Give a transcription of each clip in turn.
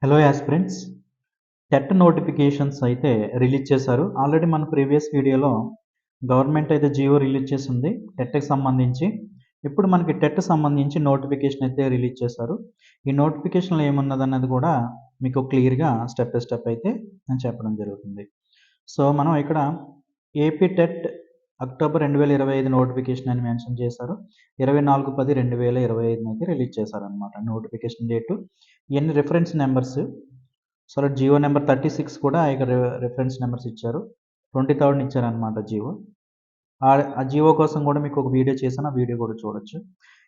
Hello aspirants. TET notifications అయితే release చేశారు. Already మన ప్రీవియస్ వీడియోలో గవర్నమెంట్ అయితే జియో రిలీజ్ చేసింది టెట్కి సంబంధించి. ఇప్పుడు మనకి టెట్ సంబంధించి నోటిఫికేషన్ అయితే రిలీజ్ చేశారు. ఈ నోటిఫికేషన్లో ఏమున్నదన్నది కూడా మీకు క్లియర్గా స్టెప్ బై స్టెప్ అయితే నేను చెప్పడం జరుగుతుంది. సో మనం ఇక్కడ ఏపీ టెట్ అక్టోబర్ 2025 నోటిఫికేషన్ అని మెన్షన్ చేశారు. 24/10/2025 అయితే రిలీజ్ చేశారనమాట నోటిఫికేషన్ డేటు. ఇవన్నీ reference numbers. So GO number 36 కూడా ఇక్కడ రిఫరెన్స్ నెంబర్స్ ఇచ్చారు. 23rd ఇచ్చారనమాట జియో. ఆ జియో కోసం కూడా మీకు ఒక వీడియో చేశాను. ఆ వీడియో కూడా చూడొచ్చు.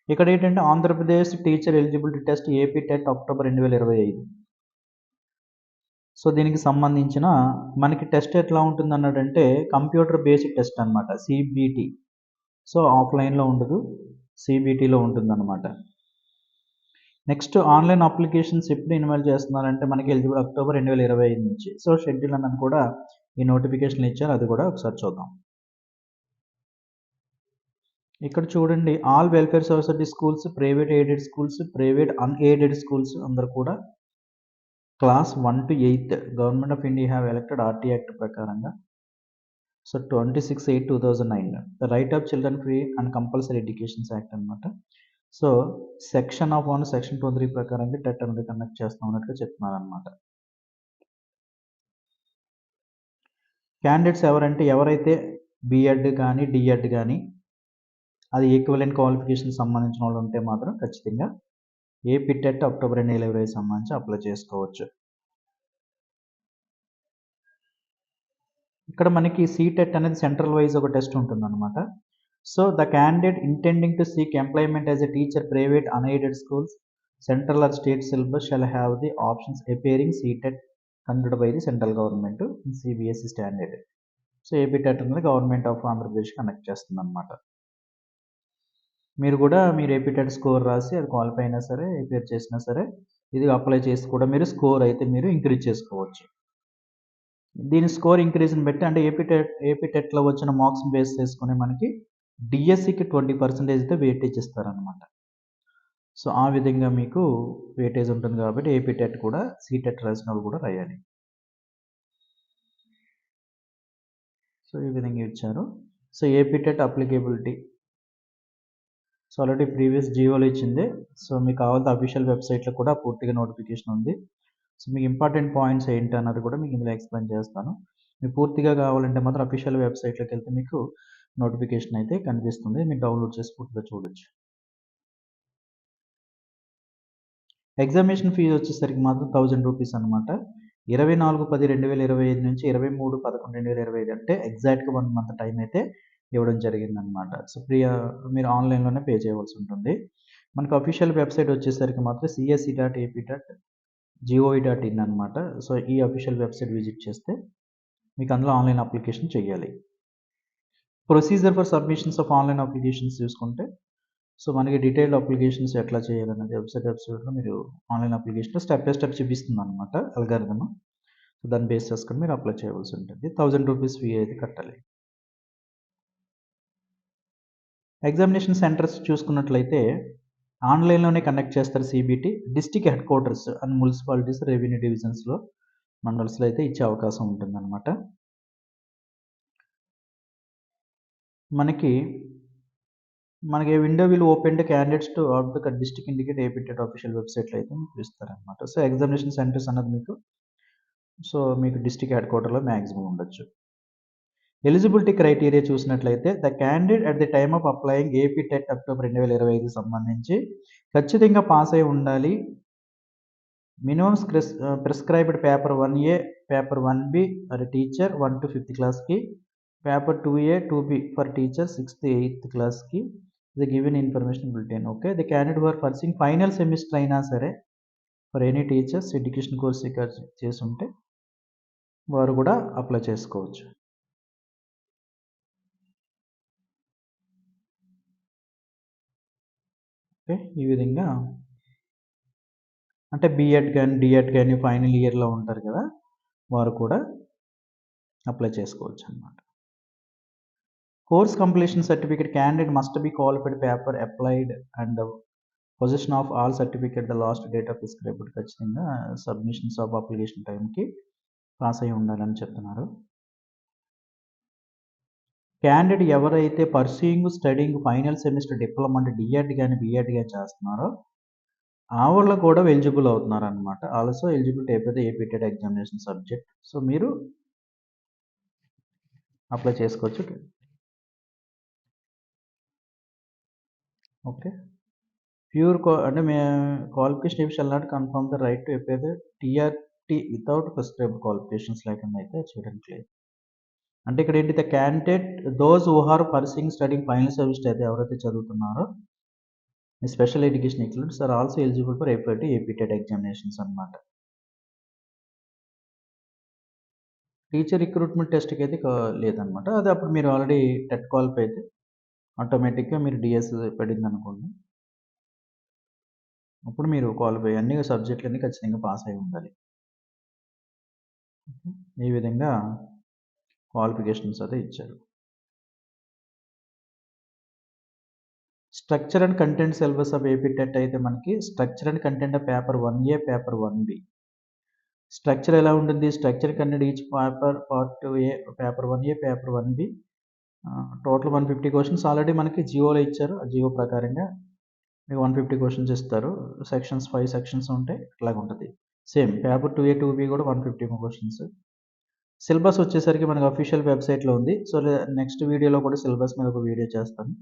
ఇక్కడ ఏంటంటే Andhra Pradesh teacher eligibility test AP TET October 2025. So దీనికి సంబంధించిన మనకి టెస్ట్ ఎట్లా ఉంటుంది అన్నాడంటే కంప్యూటర్ బేస్డ్ టెస్ట్ అనమాట, సిబిటి. సో ఆఫ్లైన్లో ఉండదు, సిబిటిలో ఉంటుందన్నమాట. నెక్స్ట్ ఆన్లైన్ అప్లికేషన్స్ ఎప్పుడు ఇన్వాల్వ్ చేస్తున్నారంటే మనకి ఎలిజిబుల్ అక్టోబర్ 2025 నుంచి. సో షెడ్యూల్ అన్నది కూడా ఈ నోటిఫికేషన్ ఇచ్చారు, అది కూడా ఒకసారి చూద్దాం. ఇక్కడ చూడండి, all welfare society schools, private aided schools, private unaided schools అందరూ కూడా class 1 to 8 government of India have elected RT act ప్రకారంగా. So 26/8/2009 the right of children free and compulsory educations act అనమాట. సో సెక్షన్ ఆఫ్ 1 సెక్షన్ 23 ప్రకారంగా TET అనేది conduct చేస్తాం అన్నట్టుగా చెప్తున్నారు అనమాట. క్యాండిడేట్స్ ఎవరంటే ఎవరైతే బిఎడ్ కానీ డిఎడ్ కానీ అది ఈక్వలెంట్ క్వాలిఫికేషన్ సంబంధించిన వాళ్ళు ఉంటే మాత్రం ఖచ్చితంగా ఏపీ టెట్ అక్టోబర్ 2025 సంబంధించి అప్లై చేసుకోవచ్చు. ఇక్కడ మనకి సీటెట్ అనేది సెంట్రల్ వైజ్ ఒక టెస్ట్ ఉంటుందన్నమాట. So the candidate intending to seek employment as a teacher private unaided schools central or state syllabus shall have the options appearing CTET conducted by the central government CBSE standard. So AP TET అనేది government of Andhra Pradesh connect చేస్తుంది అనమాట. మీరు కూడా మీరు AP TET score రాసి అది qualify అయినా సరే, ఏపీఆర్ చేసినా సరే, ఇది అప్లై చేసి కూడా మీరు స్కోర్ అయితే మీరు ఇంక్రీజ్ చేసుకోవచ్చు. దీని స్కోర్ ఇంక్రీజ్ని బట్టి అంటే ఏపీ టెట్లో వచ్చిన మార్క్స్ బేస్ చేసుకుని మనకి డిఎస్సికి 20% అయితే వెయిటేజ్ ఇస్తారనమాట. సో ఆ విధంగా మీకు వెయిటేజ్ ఉంటుంది కాబట్టి ఏపీ టెట్ కూడా సీటెట్ రాసిన వాళ్ళు కూడా రాయాలి. సో ఈ విధంగా ఇచ్చారు. So AP TET applicability so already previous జియోలో ఇచ్చింది. సో మీకు కావాల్సిన అఫీషియల్ వెబ్సైట్లో కూడా పూర్తిగా నోటిఫికేషన్ ఉంది. సో మీకు ఇంపార్టెంట్ పాయింట్స్ ఏంటి అన్నది కూడా మీకు ఇందులో ఎక్స్ప్లెయిన్ చేస్తాను. మీకు పూర్తిగా కావాలంటే మాత్రం అఫీషియల్ వెబ్సైట్లోకి వెళ్తే మీకు నోటిఫికేషన్ అయితే కనిపిస్తుంది. మీరు డౌన్లోడ్ చేసి పూర్తిగా చూడొచ్చు. ఎగ్జామినేషన్ ఫీజు వచ్చేసరికి మాత్రం 1000 రూపీస్ అనమాట. 24/10/2025 నుంచి 23/11/2025 అంటే ఎగ్జాక్ట్గా 1 మంత్ టైం అయితే ఇవ్వడం జరిగిందనమాట. సో మీరు ఆన్లైన్లోనే పే చేయవలసి ఉంటుంది. మనకు అఫీషియల్ వెబ్సైట్ వచ్చేసరికి మాత్రం csc.ap.gov.in అనమాట. సో ఈ అఫీషియల్ వెబ్సైట్ విజిట్ చేస్తే మీకు అందులో ఆన్లైన్ అప్లికేషన్ చేయాలి. Procedure for submissions of online applications చూసుకుంటే సో మనకి డీటెయిల్డ్ అప్లికేషన్స్ ఎట్లా చేయాలనేది వెబ్సైట్లో మీరు ఆన్లైన్ అప్లికేషన్లో స్టెప్ బై స్టెప్ చూపిస్తుంది అనమాట అల్గారిథమ్. సో దాన్ని బేస్ చేసుకొని మీరు అప్లై చేయవలసి ఉంటుంది. 1000 రూపీస్ ఫీ అయితే కట్టాలి. ఎగ్జామినేషన్ సెంటర్స్ చూసుకున్నట్లయితే ఆన్లైన్లోనే కండక్ట్ చేస్తారు CBT. District head quarters and municipalities, revenue డివిజన్స్లో, మండల్స్లో అయితే ఇచ్చే అవకాశం ఉంటుందన్నమాట. మనకి window will open to candidates to out the district indicate AP TET official వెబ్సైట్లో అయితే మీకు ఇస్తారనమాట. సో ఎగ్జామినేషన్ సెంటర్స్ అన్నది మీకు డిస్ట్రిక్ట్ హెడ్ క్వార్టర్లో మ్యాక్సిమం ఉండొచ్చు. ఎలిజిబిలిటీ క్రైటీరియా చూసినట్లయితే the candidate at the time of applying AP TET October 2025 సంబంధించి ఖచ్చితంగా పాస్ అయి ఉండాలి. Minimum prescribed paper 1A, paper 1B for teacher 1 to 5th క్లాస్కి, paper 2A, 2B for teacher 6th, 8th క్లాస్కి. The given information bulletin. Okay, the candidate who are pursuing final semester అయినా సరే for any teachers education course చేసి ఉంటే వారు కూడా apply చేసుకోవచ్చు. Okay, ఈ విధంగా అంటే బీఎడ్ కానీ డిఎడ్ కానీ ఫైనల్ ఇయర్లో ఉంటారు కదా, వారు కూడా అప్లై చేసుకోవచ్చు అన్నమాట. Course completion certificate candidate must be qualified paper applied and position of all certificate the last date of prescribed, ఖచ్చితంగా సబ్మిషన్స్ ఆఫ్ అప్లికేషన్ టైంకి పాస్ అయి ఉండాలని చెప్తున్నారు. క్యాండిడేట్ ఎవరైతే pursuing studying final semester diploma అంటే డిఎడ్ కానీ బిఎడ్ కానీ చేస్తున్నారో ఆ వాళ్ళు కూడా ఎలిజిబుల్ అవుతున్నారు అనమాట. Also eligible to appear the APTET examination subject. So మీరు అప్లై చేసుకోవచ్చు. ఓకే, ప్యూర్ అంటే qualification shall not confirm the right to appear the TRT without prescribed qualifications లేకుండా అయితే చేయడానికి లేదు. అంటే ఇక్కడ ఏంటి, the candidate those who are pursuing studying final semester అయితే ఎవరైతే చదువుతున్నారో special education includes are also eligible for appear to AP TET examinations అనమాట. టీచర్ రిక్రూట్మెంట్ టెస్ట్కి అయితే లేదనమాట. అది అప్పుడు మీరు ఆల్రెడీ టెట్ క్వాలిఫై అయితే ఆటోమేటిక్గా మీరు డిఎస్ పడింది అనుకోండి, అప్పుడు మీరు క్వాలిఫై అన్ని సబ్జెక్టులన్నీ ఖచ్చితంగా పాస్ అయి ఉండాలి. ఈ విధంగా క్వాలిఫికేషన్స్ అయితే ఇచ్చారు. Structure and content syllabus of AP TET అయితే మనకి structure and content of paper 1A, paper 1B. Structure ఎలా ఉంటుంది, structure content each paper part A, paper 1A, paper 1B. Total 150 questions already మనకి జియోలో ఇచ్చారు. ఆ జియో ప్రకారంగా మీకు 150 క్వశ్చన్స్ ఇస్తారు. సెక్షన్స్ 5 సెక్షన్స్ ఉంటాయి, ఇట్లాగ ఉంటుంది. సేమ్ పేపర్ 2A, 2B కూడా 150 క్వశ్చన్స్. సిలబస్ వచ్చేసరికి మనకు అఫీషియల్ వెబ్సైట్లో ఉంది. సో నెక్స్ట్ వీడియోలో కూడా సిలబస్ మీద ఒక వీడియో చేస్తాను.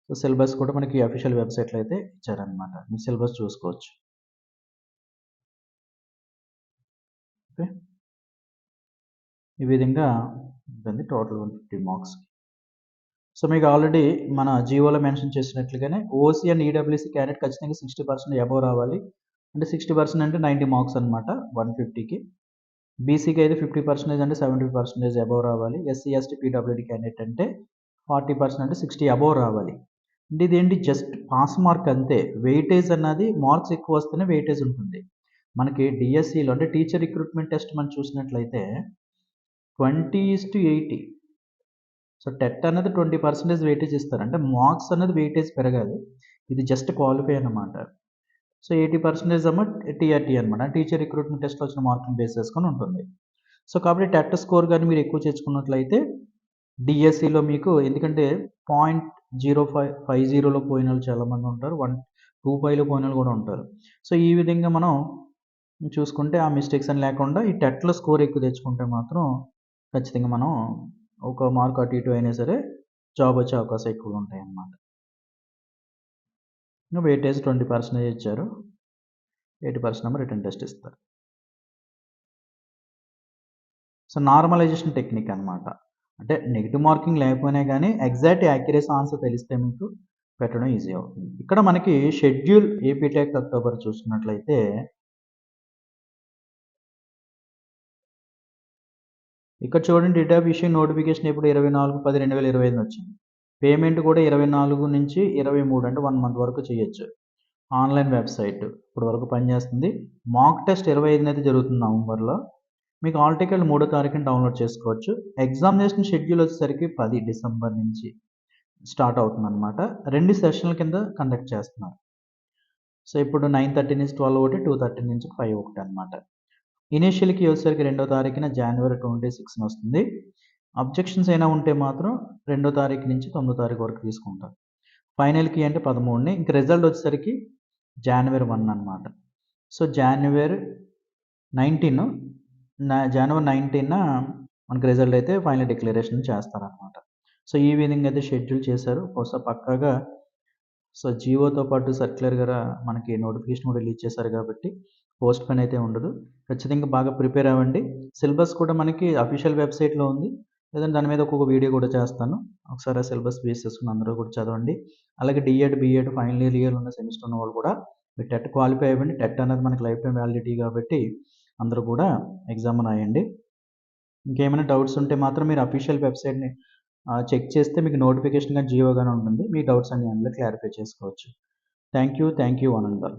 సో సిలబస్ కూడా మనకి అఫీషియల్ వెబ్సైట్లో అయితే ఇచ్చారనమాట. మీ సిలబస్ చూసుకోవచ్చు. ఓకే, ఈ విధంగా ఉంటుంది టోటల్ 150 మార్క్స్. సో మీకు ఆల్రెడీ మన జియోలో మెన్షన్ చేసినట్లుగానే ఓసీ అండ్ ఈడబ్ల్యూసీ క్యాండిడేట్ ఖచ్చితంగా 60% అబవ్ రావాలి. అంటే 60% అంటే 90 మార్క్స్ అనమాట 150కి. బీసీకి అయితే 50% అంటే 70% అబవ్ రావాలి. ఎస్సీ ఎస్టీ పీడబ్ల్యూడీ క్యాండిడేట్ అంటే 40% అంటే 60 అబవ్ రావాలి. అంటే ఇదేంటి, జస్ట్ పాస్ మార్క్ అంతే. వెయిటేజ్ అన్నది మార్క్స్ ఎక్కువ వస్తేనే వెయిటేజ్ ఉంటుంది. మనకి డిఎస్సిలో అంటే టీచర్ రిక్రూట్మెంట్ టెస్ట్ మనం చూసినట్లయితే 20:80. సో టెట్ అనేది 20% వెయిటేజ్ ఇస్తారు. అంటే మార్క్స్ అనేది వెయిటేజ్ పెరగాలి. ఇది జస్ట్ క్వాలిఫై అనమాట. సో 80% ఏమో టీఆర్టీ అనమాట. టీచర్ రిక్రూట్మెంట్ టెస్ట్లో వచ్చిన మార్కులు బేస్ చేసుకొని ఉంటుంది. సో కాబట్టి టెట్ స్కోర్ కానీ మీరు ఎక్కువ తెచ్చుకున్నట్లయితే డిఎస్సిలో మీకు, ఎందుకంటే 0.0550లో పోయిన వాళ్ళు చాలామంది ఉంటారు, 125లో పోయిన వాళ్ళు కూడా ఉంటారు. సో ఈ విధంగా మనం చూసుకుంటే ఆ మిస్టేక్స్ అని లేకుండా ఈ టెట్లో స్కోర్ ఎక్కువ తెచ్చుకుంటే మాత్రం ఖచ్చితంగా మనం ఒక మార్క్ అటు ఇటు అయినా సరే జాబ్ వచ్చే అవకాశం ఎక్కువగా ఉంటాయి అన్నమాట. వెయిటేజ్ 20% ఇచ్చారు, 80% ఏమో రిటర్న్ టెస్ట్ ఇస్తారు. సో నార్మలైజేషన్ టెక్నిక్ అనమాట. అంటే నెగిటివ్ మార్కింగ్ లేకపోయినా కానీ ఎగ్జాక్ట్ యాక్యురసీ ఆన్సర్ తెలిస్తే మీకు పెట్టడం ఈజీ అవుతుంది. ఇక్కడ మనకి షెడ్యూల్ ఏపీ టెట్ అక్టోబర్ చూసుకున్నట్లయితే ఇక్కడ చూడండి, డేట్ ఆఫ్ ఇష్యూ నోటిఫికేషన్ ఇప్పుడు 24/10/2025 వచ్చింది. పేమెంట్ కూడా 24 నుంచి 23 అంటే 1 మంత్ వరకు చేయొచ్చు. ఆన్లైన్ వెబ్సైట్ ఇప్పుడు వరకు పనిచేస్తుంది. మాక్ టెస్ట్ 25 అయితే జరుగుతుంది నవంబర్లో. మీకు ఆల్ టికెట్లు 3వ తారీఖున డౌన్లోడ్ చేసుకోవచ్చు. ఎగ్జామినేషన్ షెడ్యూల్ వచ్చేసరికి 10 డిసెంబర్ నుంచి స్టార్ట్ అవుతుంది అనమాట. 2 సెషన్ల కింద కండక్ట్ చేస్తున్నారు. సో ఇప్పుడు 9:30 నుంచి 12 ఒకటి, 2:30 నుంచి 5 ఒకటి అనమాట. ఇనీషియల్కి వచ్చేసరికి 2వ తారీఖున జనవరి 26 వస్తుంది. అబ్జెక్షన్స్ అయినా ఉంటే మాత్రం 2వ తారీఖు నుంచి 9వ తారీఖు వరకు తీసుకుంటారు. ఫైనల్కి అంటే 13ని. ఇంక రిజల్ట్ వచ్చేసరికి జనవరి 1 అనమాట. సో జనవరి 19 మనకి రిజల్ట్ అయితే ఫైనల్ డిక్లరేషన్ చేస్తారనమాట. సో ఈ విధంగా అయితే షెడ్యూల్ చేశారు. బహుశా పక్కాగా సో జియోతో పాటు సర్క్యులర్ గారు మనకి నోటిఫికేషన్ కూడా రిలీజ్ చేశారు కాబట్టి పోస్ట్ పోన్ అయితే ఉండదు. ఖచ్చితంగా బాగా ప్రిపేర్ అవ్వండి. సిలబస్ కూడా మనకి అఫీషియల్ వెబ్సైట్లో ఉంది. లేదంటే దాని మీద ఒక్కొక్క వీడియో కూడా చేస్తాను. ఒకసారి ఆ సిలబస్ బేస్ చేసుకుని అందరూ కూడా చదవండి. అలాగే డిఎడ్, బిఎడ్ ఫైనల్ ఇయర్ ఉన్న సెమిస్టర్ ఉన్న వాళ్ళు కూడా మీరు టెట్ క్వాలిఫై అవ్వండి. టెట్ అనేది మనకి లైఫ్ టైం వ్యాలిడిటీ కాబట్టి అందరూ కూడా ఎగ్జామ్ రాయండి. ఇంకేమైనా డౌట్స్ ఉంటే మాత్రం మీరు అఫీషియల్ వెబ్సైట్ని చెక్ చేస్తే మీకు నోటిఫికేషన్ కానీ జియోగానే ఉంటుంది. మీ డౌట్స్ అన్ని అందులో క్లారిఫై చేసుకోవచ్చు. Thank you one and all.